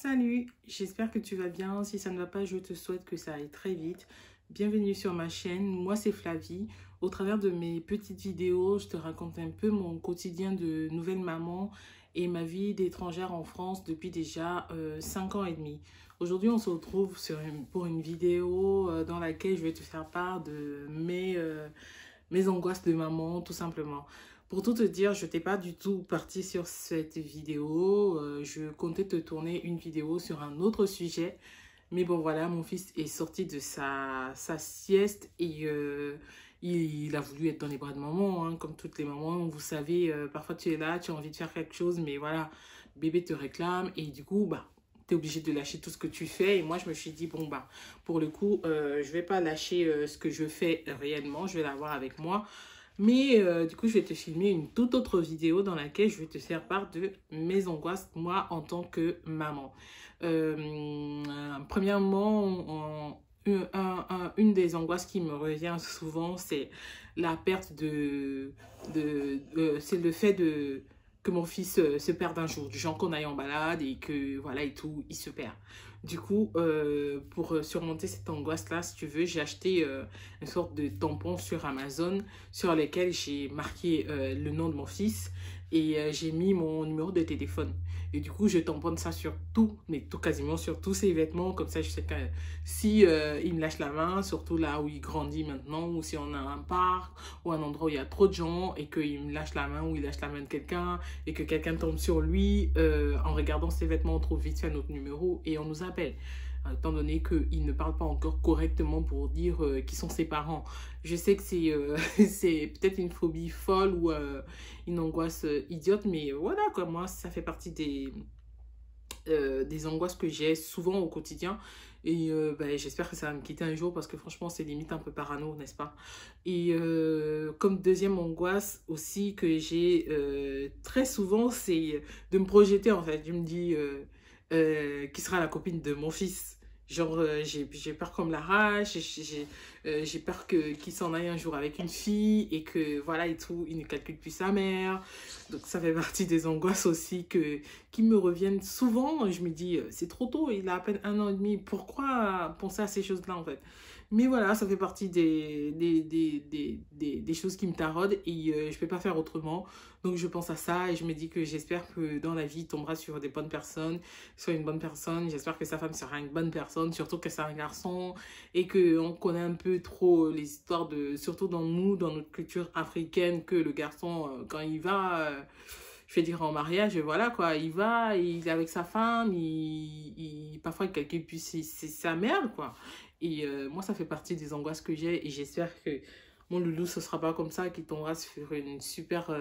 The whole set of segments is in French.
Salut, j'espère que tu vas bien. Si ça ne va pas, je te souhaite que ça aille très vite. Bienvenue sur ma chaîne, moi c'est Flavie. Au travers de mes petites vidéos, je te raconte un peu mon quotidien de nouvelle maman et ma vie d'étrangère en France depuis déjà 5 ans et demi. Aujourd'hui, on se retrouve pour une vidéo dans laquelle je vais te faire part de mes angoisses de maman, tout simplement. Pour tout te dire, je n'étais pas du tout partie sur cette vidéo. Je comptais te tourner une vidéo sur un autre sujet. Mais bon, voilà, mon fils est sorti de sa sieste et il a voulu être dans les bras de maman, hein, comme toutes les mamans. Vous savez, parfois tu es là, tu as envie de faire quelque chose, mais voilà, bébé te réclame et du coup, bah, tu es obligé de lâcher tout ce que tu fais. Et moi, je me suis dit, bon, bah, pour le coup, je vais pas lâcher ce que je fais réellement, je vais l'avoir avec moi. Mais du coup, je vais te filmer une toute autre vidéo dans laquelle je vais te faire part de mes angoisses, moi, en tant que maman. Premièrement, une des angoisses qui me revient souvent, c'est la perte c'est le fait que mon fils se perde un jour, du genre qu'on aille en balade et que, voilà, et tout, il se perd. Du coup, pour surmonter cette angoisse-là, si tu veux, j'ai acheté une sorte de tampon sur Amazon sur lesquels j'ai marqué le nom de mon fils et j'ai mis mon numéro de téléphone. Et du coup, je tamponne ça sur tout, mais tout quasiment sur tous ses vêtements. Comme ça, je sais que si il me lâche la main, surtout là où il grandit maintenant, ou si on a un parc ou un endroit où il y a trop de gens et qu'il me lâche la main ou il lâche la main de quelqu'un et que quelqu'un tombe sur lui, en regardant ses vêtements, on trouve vite fait notre numéro et on nous appelle. Étant donné qu'il ne parle pas encore correctement pour dire qui sont ses parents. Je sais que c'est peut-être une phobie folle ou une angoisse idiote, mais voilà, quoi, moi, ça fait partie des angoisses que j'ai souvent au quotidien. Et ben, j'espère que ça va me quitter un jour parce que franchement, c'est limite un peu parano, n'est-ce pas? Et comme deuxième angoisse aussi que j'ai très souvent, c'est de me projeter en fait. Je me dis qui sera la copine de mon fils. Genre, j'ai peur qu'on me l'arrache, j'ai peur qu'il s'en aille un jour avec une fille et que voilà et tout, il ne calcule plus sa mère. Donc ça fait partie des angoisses aussi qui me reviennent souvent. Je me dis, c'est trop tôt, il a à peine 1 an et demi, pourquoi penser à ces choses-là en fait? Mais voilà, ça fait partie des choses qui me taraudent et je ne peux pas faire autrement. Donc je pense à ça et je me dis que j'espère que dans la vie, il tombera sur des bonnes personnes, sur une bonne personne. J'espère que sa femme sera une bonne personne, surtout que c'est un garçon et qu'on connaît un peu trop les histoires surtout dans notre culture africaine, que le garçon, quand il va... je vais dire en mariage, voilà quoi, il va, il est avec sa femme, parfois quelqu'un puis c'est sa mère quoi. Et moi ça fait partie des angoisses que j'ai et j'espère que mon loulou ce sera pas comme ça, qu'il tombera sur une super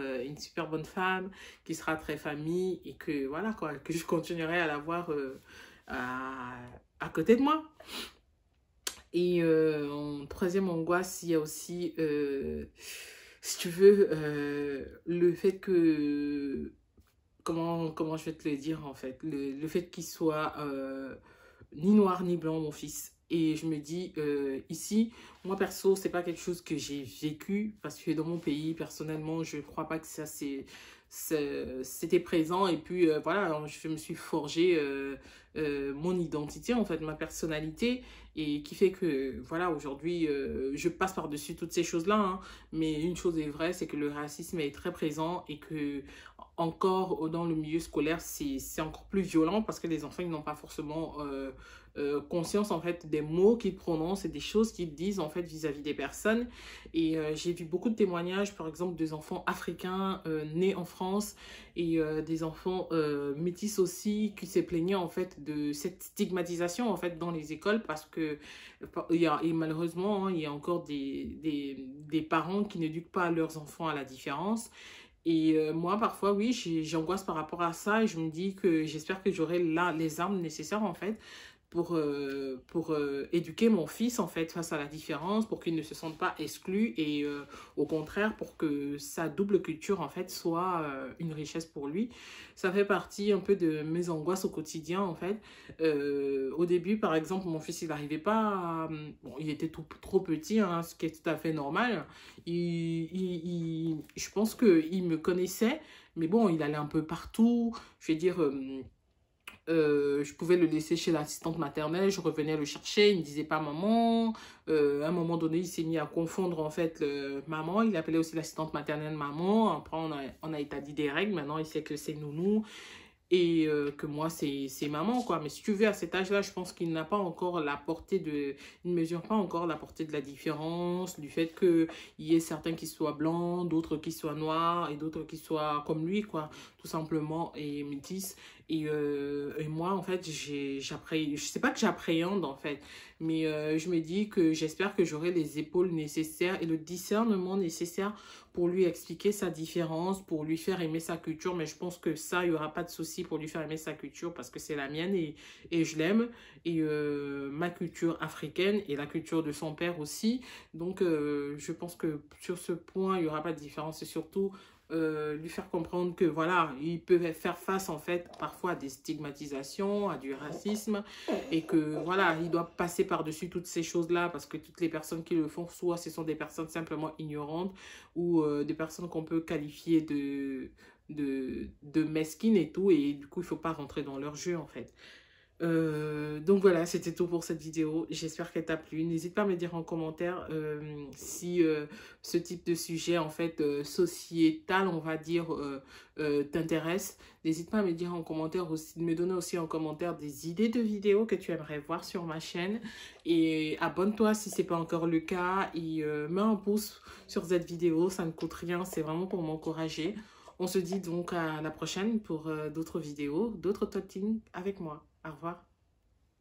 bonne femme, qui sera très famille et que voilà quoi, que je continuerai à l'avoir à côté de moi. Et en troisième angoisse, il y a aussi, si tu veux, le fait que, comment je vais te le dire en fait, le fait qu'il soit ni noir ni blanc, mon fils. Et je me dis, ici, moi perso, c'est pas quelque chose que j'ai vécu parce que dans mon pays, personnellement, je crois pas que ça c'était présent. Et puis voilà, je me suis forgé mon identité, en fait, ma personnalité. Et qui fait que, voilà, aujourd'hui, je passe par-dessus toutes ces choses-là. Hein, mais une chose est vraie, c'est que le racisme est très présent et que encore dans le milieu scolaire, c'est encore plus violent parce que les enfants, ils n'ont pas forcément conscience en fait des mots qu'ils prononcent et des choses qu'ils disent en fait vis-à-vis des personnes. Et j'ai vu beaucoup de témoignages, par exemple, des enfants africains nés en France et des enfants métis aussi qui se plaignaient en fait de cette stigmatisation en fait dans les écoles parce que et malheureusement, hein, il y a encore des parents qui n'éduquent pas leurs enfants à la différence. Et moi, parfois, oui, j'angoisse par rapport à ça et je me dis que j'espère que j'aurai là les armes nécessaires, en fait, pour éduquer mon fils, en fait, face à la différence, pour qu'il ne se sente pas exclu et au contraire, pour que sa double culture, en fait, soit une richesse pour lui. Ça fait partie un peu de mes angoisses au quotidien, en fait. Au début, par exemple, mon fils, il n'arrivait pas bon, il était trop petit, hein, ce qui est tout à fait normal. Je pense qu'il me connaissait, mais bon, il allait un peu partout. Je vais dire, Je pouvais le laisser chez l'assistante maternelle, je revenais le chercher, il ne me disait pas maman. À un moment donné, il s'est mis à confondre en fait maman, il appelait aussi l'assistante maternelle maman. Après, on a établi des règles, maintenant il sait que c'est nounou et que moi c'est maman quoi. Mais si tu veux, à cet âge là, je pense qu'il n'a pas encore la portée de, il ne mesure pas encore la portée de la différence, du fait que il y ait certains qui soient blancs, d'autres qui soient noirs et d'autres qui soient comme lui quoi, tout simplement, et métis. Et moi en fait je sais pas que j'appréhende en fait, mais je me dis que j'espère que j'aurai les épaules nécessaires et le discernement nécessaire pour lui expliquer sa différence, pour lui faire aimer sa culture. Mais je pense que ça, il n'y aura pas de souci pour lui faire aimer sa culture parce que c'est la mienne et je l'aime. Et ma culture africaine et la culture de son père aussi. Donc, je pense que sur ce point, il n'y aura pas de différence. Et surtout, lui faire comprendre que voilà, ils peuvent faire face en fait parfois à des stigmatisations, à du racisme, et que voilà, il doit passer par-dessus toutes ces choses-là parce que toutes les personnes qui le font, soit ce sont des personnes simplement ignorantes ou des personnes qu'on peut qualifier de mesquines et tout, et du coup il faut pas rentrer dans leur jeu en fait. Donc voilà, c'était tout pour cette vidéo. J'espère qu'elle t'a plu. N'hésite pas à me dire en commentaire si ce type de sujet, en fait, sociétal, on va dire, t'intéresse. N'hésite pas à me dire en commentaire aussi, me donner aussi en commentaire des idées de vidéos que tu aimerais voir sur ma chaîne. Et abonne-toi si c'est pas encore le cas. Et mets un pouce sur cette vidéo, ça ne coûte rien, c'est vraiment pour m'encourager. On se dit donc à la prochaine pour d'autres vidéos, d'autres talking avec moi. Au revoir.